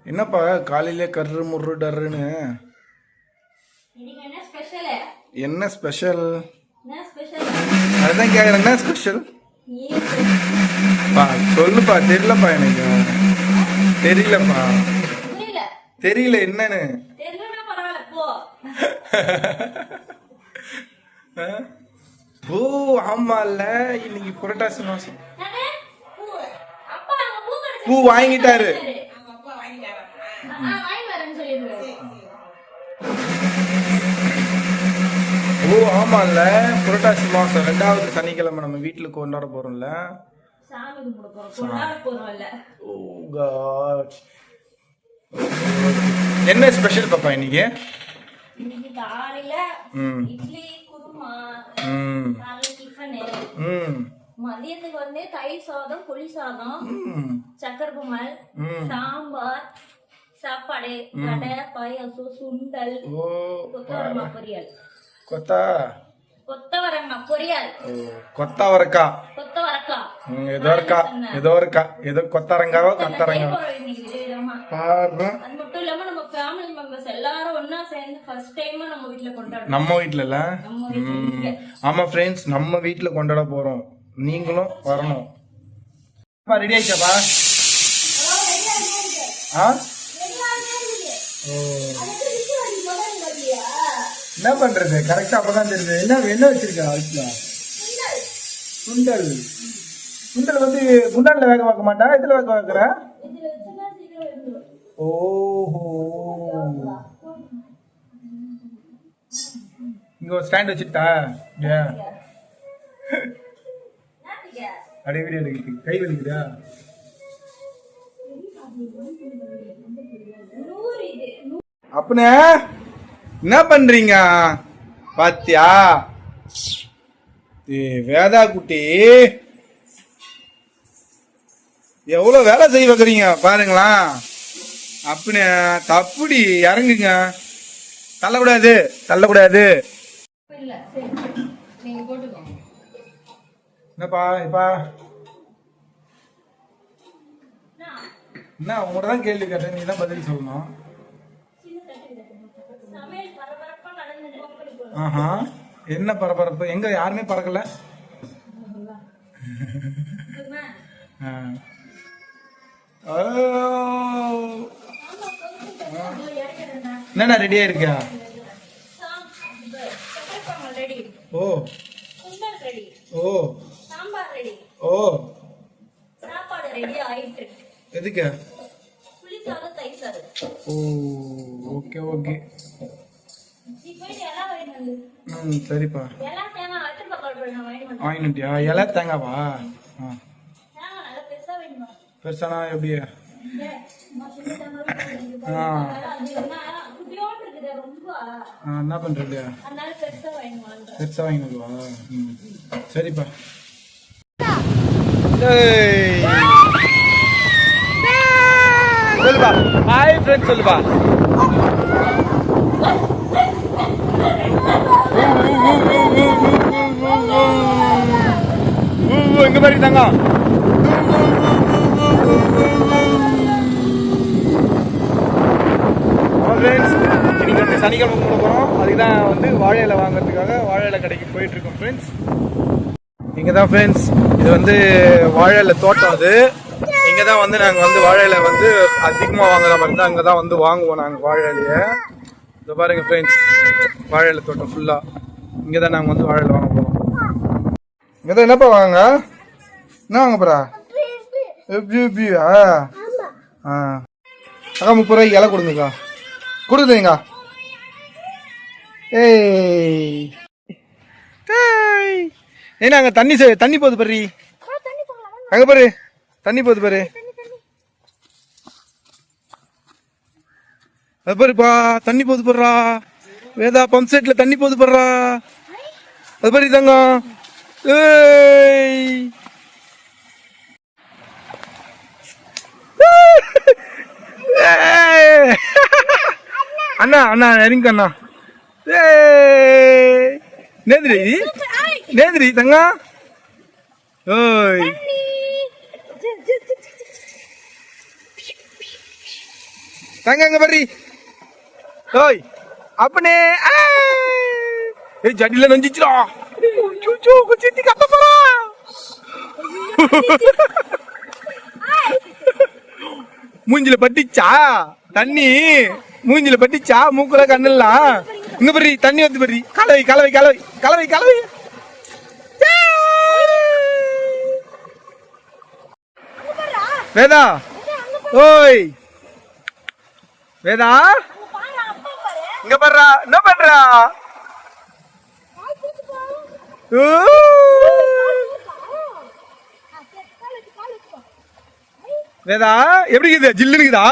என்னப்பா காலையிலே கர்ரு முர்ரு டர்ருன்னு? என்ன ஸ்பெஷல்? அதுதான் கேக்குறேன், என்ன ஸ்பெஷல்? சொல்லுப்பா, தெரியலப்பா, எனக்கு தெரியலப்பா, தெரியல என்னன்னு. ஓ ஆமால, இன்னைக்கு புரட்டாசி மாசம். பூ வாங்கிட்டாரு. ஓ ஆமால, புரட்டாசி மாசம் 2வது சனிக்கிழமை நம்ம வீட்டுல கொண்டாட போறோம்ல. என்ன ஸ்பெஷல் பாப்பா இன்னைக்கு? மதியத்துக்கு வந்து தயிர் சாதம், புளி சாதம், சக்கரை பொங்கல், சாம்பார், சாப்பாடு, வடை, பாயாசம், சுண்டல், கொத்தவரங்காய் பொரியல். கொத்தவரங்காய் பொரியல். கொத்தவரக்காய். ஏதோ கொத்தரங்காவோ கொத்தரங்காவோ. அது மட்டும் இல்லாம நம்ம ஃபேமிலி மெம்பர்ஸ் எல்லாரும் ஒண்ணா சேர்ந்து ஃபர்ஸ்ட் டைம் நம்ம வீட்ல கொண்டாடுறோம். நம்ம வீட்லல. ஆமா फ्रेंड्स, நம்ம வீட்ல கொண்டாட போறோம். நீங்களும் வரணும். பா ரெடி ஆயிச்சா? என்ன பண்றது? கரெக்டா அப்பதான் தெரியுது. என்ன வச்சிருக்கா வீட்டுல? சுண்டல். சுண்டல் வந்து குண்டான்ல வேக வைக்க மாட்டா, இதுல வேக வைக்கிற? ஓஹோ, இங்க ஒரு ஸ்டாண்ட் வச்சுட்டா அப்படியே வீடியோ எடுக்குது. கை வலிக்குதா? அப்பனே என்ன பண்றீங்க? பாத்தியா வேதா குட்டி எவ்வளவு வேலை செய்ய வைக்கிறீங்க பாருங்களா. அப்பனே தப்புடி, இறங்குங்க. தள்ளக்கூடாது, தள்ளக்கூடாது. என்னப்பா இப்பா என்ன உங்கள்கிட்ட தான் கேள்வி கேட்டேன், நீ தான் பதில் சொல்லணும். ஆஹா, என்ன பரபரப்பு? எங்க யாருமே பறக்கல. என்னண்ணா ரெடியா இருக்கியா? ஓ ஓ ஓ, எதுக்கு? ஓ ஓகே ஓகே. சரிப்பா, வாங்கிட்டியா? இலை தேங்காவா? பெருசானா எப்படி? என்ன பண்றது? பெருசா வாங்கிடுவா? சரிப்பா. சொல்லுப்பா, ஹாய் ஃப்ரெண்ட்ஸ் சொல்லுப்பா. எங்க பாரு தாங்க. இன்னைக்கு வந்து சனிக்கிழமை கூட போகிறோம். அதுக்கு தான் வந்து வாழை இலை வாங்குறதுக்காக வாழை இலை கடைக்கு போயிட்டு இருக்கோம் ஃப்ரெண்ட்ஸ். இங்கே தான் ஃப்ரெண்ட்ஸ், இது வந்து வாழை இலை தோட்டம். அது இங்கே தான் வந்து நாங்கள் வந்து வாழை இலை வந்து அதிகமாக வாங்குற மாதிரி இருந்தால் அங்கே தான் வந்து வாங்குவோம் நாங்கள் வாழை இலையை. இதை பாருங்க ஃப்ரெண்ட்ஸ், வாழை இலை தோட்டம் ஃபுல்லாக இங்கே தான் நாங்கள் வந்து வாழை இலை வாங்க போகிறோம். இங்கே தான் என்னப்பா வாங்க? என்ன வாங்க போகிறா? எப்படியா? அக்கா 30 ரூபாய்க்கு இலை கொடுங்கக்கா. கொடுக்குதுங்க. ஏன்னா அங்க தண்ணி போகுது பாரு. அங்க பாரு, தண்ணி போகுது பாரு. அது பாருப்பா, தண்ணி போகுது போடுறா. வேதா பம்ப் செட்ல தண்ணி போகுது போடுறா. அது பாரு தாங்க. அண்ணா அண்ணா நெருங்க அண்ணா. நேந்திரி நேந்திரி தங்க. ஓய் தங்க அங்க பர்றி ஓய் அப்பனே ஏய் ஜடில நஞ்சிச்சுடா சூச்சு குச்சித்தி கத்த போறா மூஞ்சில பட்டிச்சா தண்ணி மூஞ்சில பட்டிச்சா மூக்குல கண்ணெல்லாம் இங்க பர்றி தண்ணி வந்து பர்றி கலவை கலவை கலவை கலவை கலவை வேதா ஓய் வேதா இங்க பர்றா என்ன பண்றா வேதா எப்படி இருக்குது ஜில்லுன்னு இருக்குதா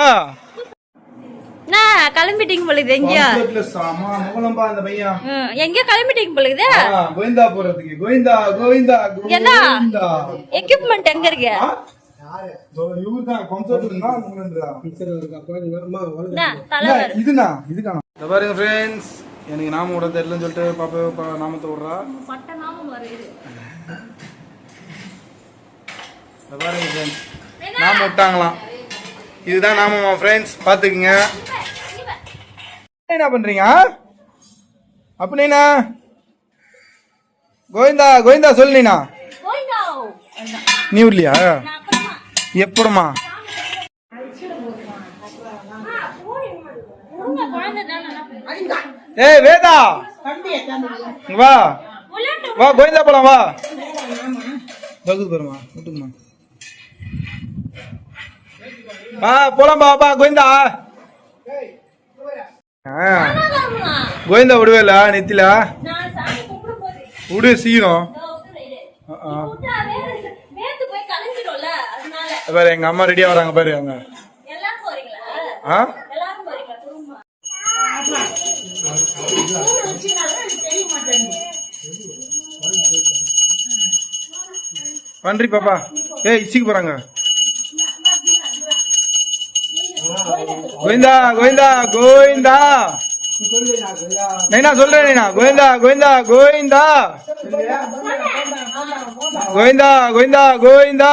கிளம்பிட்டீங்க போலுது எங்கயா அந்த பையன் எங்க கிளம்பிட்டீங்க போலுது கோவிந்தா போறதுக்கு கோவிந்தா கோவிந்தா கோவிந்தா எக்யூப்மெண்ட் எங்க இருக்கு பாருங்க ஃப்ரெண்ட்ஸ் எனக்கு நாம விட தெரியலன்னு சொல்லிட்டு பாப்பா நாமத்தை விடுறா பாருங்க ஃப்ரெண்ட்ஸ் நாம விட்டாங்களாம் இதுதான் நாமமா ஃப்ரெண்ட்ஸ் பாத்துக்குங்க என்ன பண்றீங்க அப்படின்னா கோவிந்தா கோவிந்தா சொல்லுனா நீ இல்லையா எப்படமா ஏய் வேதா வா வா கோவிந்தா போலாம் வா பகுது பாருமா விட்டுக்குமா வா போலாம் பா கோவிந்தா கோவிந்தா விடுவேல நெத்தில விடு சீக்கிரம் பாரு எங்க அம்மா ரெடியா வராங்க பாரு அவங்க பன்றி பாப்பா ஏய் இச்சிக்கு போறாங்க கோவிந்தா கோவிந்தா கோவிந்தா நைனா சொல்றேன் நைனா கோவிந்தா கோவிந்தா கோவிந்தா கோவிந்தா கோவிந்தா கோவிந்தா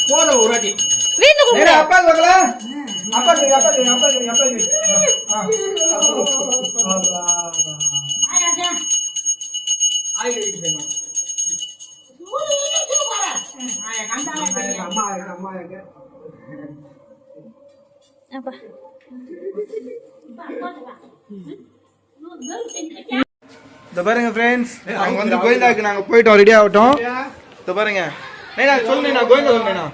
போற ஒருடி வீட்டுக்கு அப்பா வரல அப்பா பாருங்க ஃப்ரெண்ட்ஸ் அவங்க வந்து கோவிந்தாக்கு நாங்க போயிட்டோம் ரெடி ஆகட்டும் பாருங்க சொல்லுண்ணா கோவிந்தா சொல்லுண்ணா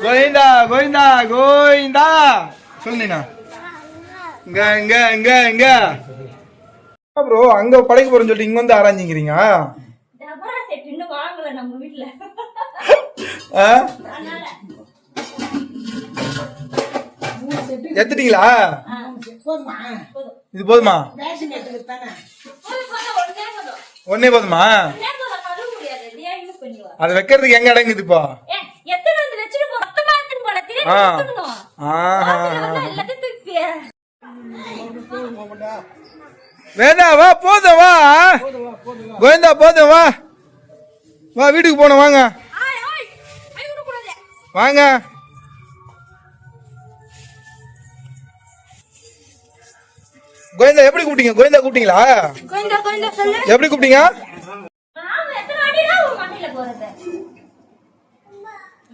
கோவிந்தா கோவிந்தா கோவிந்தா சொல்லுண்ணா இங்க இங்க இங்க இங்க ப்ரோ அங்க படைக்க போறேன்னு சொல்லிட்டு இங்க வந்து ஆராய்ச்சிக்கிறீங்க எடுத்துட்டீங்களா இது போதுமா ஒன்னே போதுமா அது வைக்கிறதுக்கு எங்க அடங்குது இப்போ வேதா வா போதும் வா கோவிந்தா போதும் வா வா வீட்டுக்கு போனோம் வாங்க வாங்க கோவிந்தா எப்படி கூப்பிட்டீங்க கோவிந்தா கூப்பிட்டீங்களா எப்படி கூப்பிட்டீங்க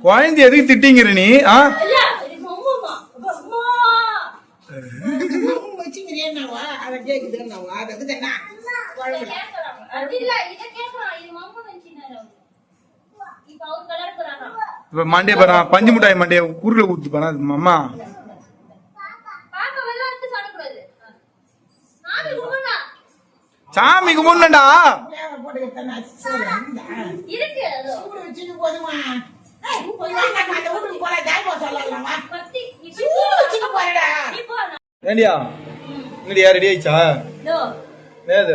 குழந்தை எதுக்கு திட்டிங்கிற நீ மண்டே பாரு பஞ்சு மிட்டாய் மண்டைய குறுக்கல ஊத்து பாரு அம்மா சாமி கும்பிடா ஏண்டியா இங்கடியா ரெடி ஆயிடுச்சா நேது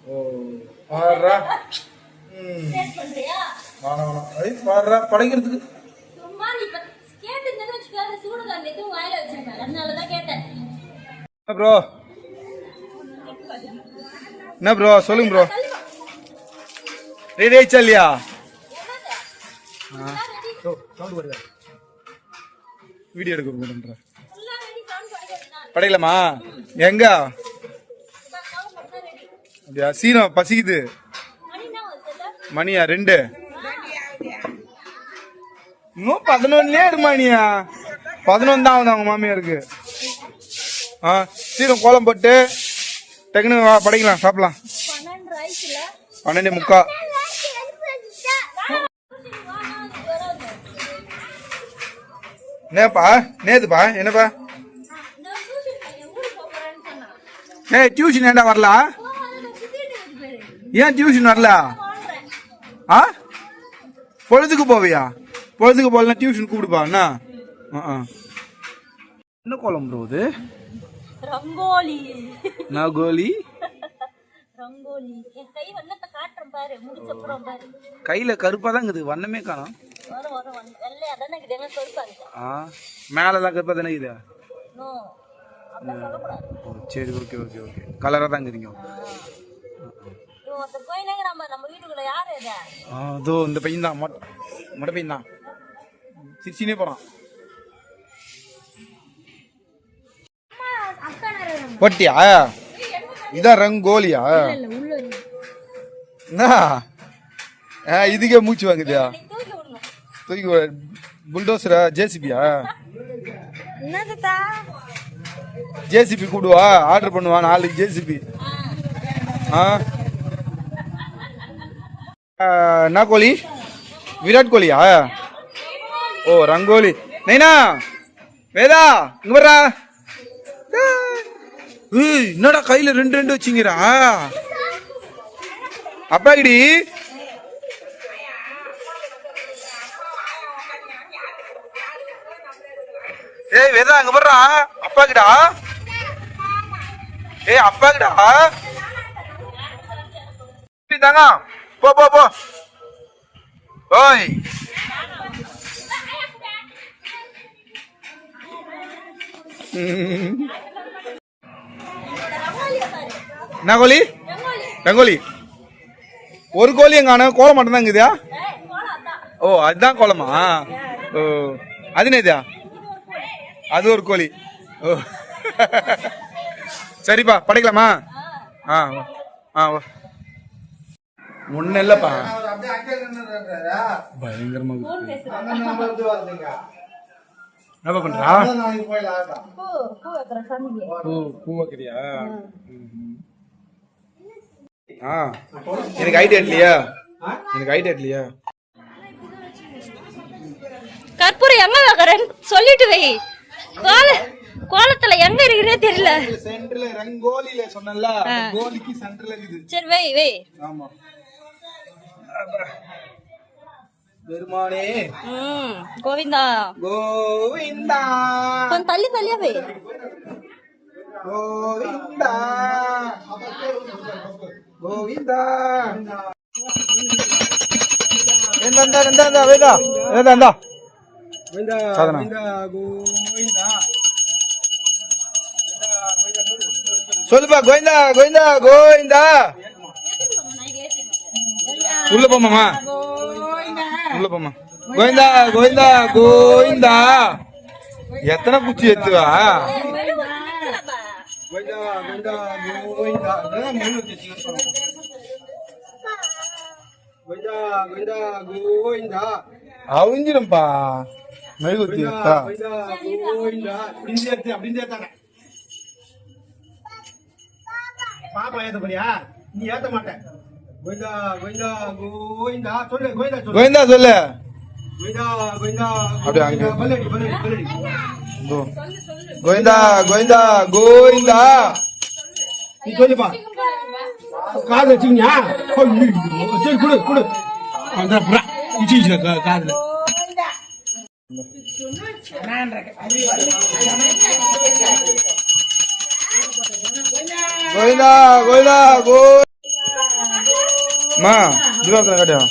ஓ பாடுறா வேணாம் வேணாம் பாடுறா படைக்கிறதுக்கு ப்ரோ என்ன ப்ரோ சொல்லுங்க ப்ரோ ரெடி ஆயிடுச்சா இல்லையா சவுண்ட் வருதா வீடியோ எடுக்க போறேன்ற எல்லாம் ready, sound படிக்கிறதுதான். படைக்கலாமா? எங்க sound மட்டும் ready. அப்படியா? சீனம் பசிக்குது. மணி என்ன ஆகுதுல்ல? மணியா 2? இன்னும் 11லயே மணியா 11 தான் ஆகுது அவங்க மாமியாருக்கு. சீரம் கோலம் போட்டு டக்குனு படைக்கலாம், சாப்பிடலாம். 12 ஆயிடுச்சுல? 12:45. என்னப்பா நேத்துப்பா என்னப்பா? இந்த டியூஷன் பையன் ஊருக்கு போறேன்னு சொன்னான். டியூஷன் ஏன்டா வரல? ஏன் டியூஷன் வரல? பொழுதுக்கு போவியா? பொழுதுக்கு போகலன்னா டியூஷன் கூப்பிடுப்பா. என்ன கோலம் போகுது? ரங்கோலி. நகோலி ரங்கோலி. என் கை வண்ணத்தை காட்டுறேன் பாரு, முடிச்சப்புறம் பாரு. கையில கருப்பா தான் இருக்குது, வண்ணமே காணும். வரும் வெள்ளையா தானே இருக்குது, எங்க சொல்லுப்பாங்க. மேலதான் கருப்பா தானே இருக்குது. நோ, அப்படி சொல்லக்கூடாது. சரி, ஓகே ஓகே ஓகே. கலரா தான் இருக்குறீங்க. ஒருத்தர் கோயிலேங்க நம்ம வீட்டுக்குள்ள யாரு இது? அதோ இந்த பையன் தான், மொட்டை பையன் தான். சிரிச்சினே போறான். போட்டியா? இதான் ரங்கோலியா? என்ன இதுக்கே மூச்சு வாங்குதியா? தூக்கி புல்டோசரா? ஜேசிபியா? ஜேசிபி கூடுவா, ஆர்டர் பண்ணுவா 4 ஜேசிபி. என்ன கோழி? விராட் கோலியா? ஓ ரங்கோலி. நைனா வேதா இங்க வர்றா. என்னடா கையில 2 வச்சுங்கிறா? அப்பா கிடி வேதா அங்க வர்றா. அப்பா கிடா. அப்பா கிடா தாங்க. போ போ போ. ஓய் என்ன கோழி? ரங்கோலி. ஒரு கோழி எங்க ஆனா கோலம் மட்டும் தான் இருக்குதா? ஓ அதுதான் கோலமா? ஓ அது என்னதா? அது ஒரு கோழி. ஓ சரிப்பா படைக்கலாமா? ஒண்ணு இல்லப்பா, பயங்கரமா என்ன பண்றா? பூ வைக்கிறியா? எனக்கு ஐடியா இல்லையா? எனக்கு ஐடியா இல்லையா? கற்பூரம் எங்க வைக்கிறேன் சொல்லிட்டு வை. கோலத்துல எங்க இருக்குன்னே தெரியல. சென்டர்ல ரங்கோலில சொன்னல, கோலிக்கு சென்டர்ல இருக்குது. சரி வை வை. ஆமா பெருமானே. கோவிந்தா கோவிந்தா. கொஞ்சம் தள்ளி தள்ளியா வை. கோவிந்தா கோவிந்தா. என்னடா என்னடா வேதா என்னடா கோவிந்தா கோவிந்தா கோவிந்தா. சொல்லுப்பா கோவிந்தா கோவிந்தா கோவிந்தா. உள்ள போமாமா, உள்ள போமா. கோவிந்தா கோவிந்தா கோவிந்தா. எத்தனை குச்சி எத்துவா? அவிஞ்சிடும்பா மெழுகுத்தி. பாப்பா ஏத்த போறியா? நீ ஏத்த மாட்டேன். கோவிந்தா கோவிந்தா கோவிந்தா சொல்லு. கோவிந்தா சொல்லு. கோவிந்தா சொல்லு. கோவிந்தா கோவிந்தா. அப்படியே அங்க பல்லடி பல்லடி பல்லடி. கோவிந்தா கோவிந்தா கோவிந்தா. நீ சொல்லுப்பா. காது வச்சிங்கயா? சரி குடு குடு. அந்த புறா இச்சி காதுல. கோவிந்தா கோவிந்தா கோ. மா திவாகர் காட்டியா?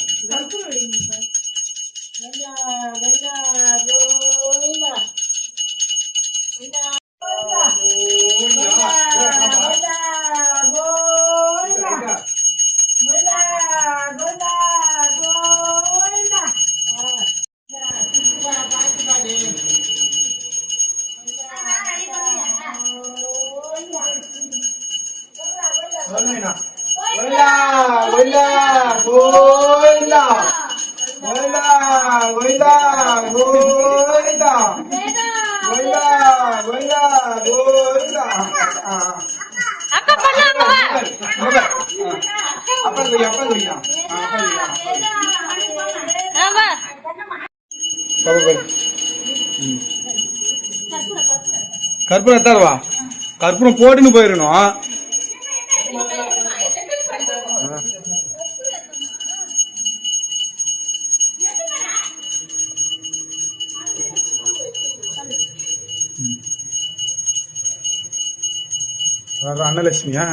கோவிந்தா கோவிந்தா கோவிந்தா கோவிந்தா கோவிந்தா. அக்கா பண்ணலாமா அப்பா கொய்யா அப்பா கொய்யா ஆமா கற்பூரம் எத்தாருவா கற்பூரம் போட்டுன்னு போயிடணும். அன்னலட்சுமியா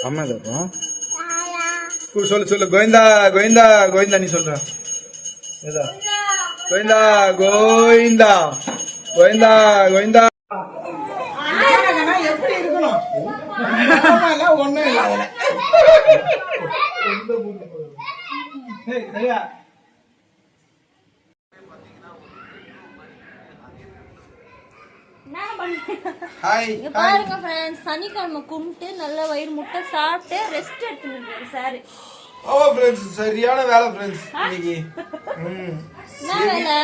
அம்மா தான் சொல்லு சொல்லு கோவிந்தா கோவிந்தா கோவிந்தா நீ சொல்ற ஏதா கோவிந்தா கோவிந்தா கோவிந்தா கோவிந்தா. எப்படி இருக்கணும் ஒண்ணும் இல்ல அதுல. சரியா ஹாய் இங்க பாருங்க ஃப்ரெண்ட்ஸ், சனிக்கிழமை கும்பிட்டு நல்ல வயிறு முட்டை சாப்பிட்டு ரெஸ்ட் எடுத்துட்டு சார். ஓ ஃப்ரெண்ட்ஸ் சரியான வேலை ஃப்ரெண்ட்ஸ் இன்னைக்கு. என்ன வேலை?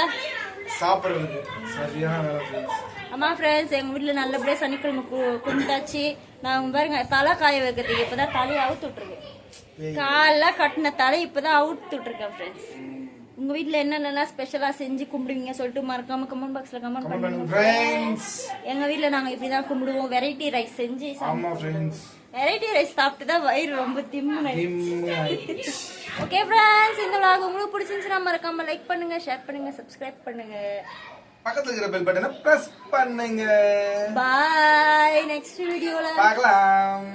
சாப்பிடுறதுக்கு சரியான வேலை ஃப்ரெண்ட்ஸ். ஆமா ஃப்ரெண்ட்ஸ், எங்க வீட்டுல நல்லபடியா சனிக்கிழமை கும்பிட்டாச்சு. நான் பாருங்க தலை காய வைக்கிறதுக்கு இப்பதான் தலையை அவுத்து விட்டுருக்கேன். காலைல கட்டின தலை இப்பதான் அவுத்து விட்டுருக்கேன் ஃப்ரெண்ட்ஸ். உங்க வீட்டுல என்னென்னலாம் ஸ்பெஷலா செஞ்சு கும்பிடுவீங்க சொல்லிட்டு மறக்காம கமெண்ட் பாக்ஸ்ல கமெண்ட் பண்ணுங்க ஃப்ரெண்ட்ஸ். எங்க வீட்டுல நாங்க இப்படிதான் கும்பிடுவோம், வெரைட்டி ரைஸ் செஞ்சு. ஆமா ஃப்ரெண்ட்ஸ், வெரைட்டி ரைஸ் சாப்பிட்டு தான் வயிறு ரொம்ப திம்முன்னு. ஓகே ஃப்ரெண்ட்ஸ், இந்த vlog உங்களுக்கு பிடிச்சிருந்துச்சுன்னா மறக்காம லைக் பண்ணுங்க, ஷேர் பண்ணுங்க, சப்ஸ்கிரைப் பண்ணுங்க, பக்கத்துல இருக்கிற பெல் பட்டனை பிரஸ் பண்ணுங்க. பாய். நெக்ஸ்ட் வீடியோல பார்க்கலாம்.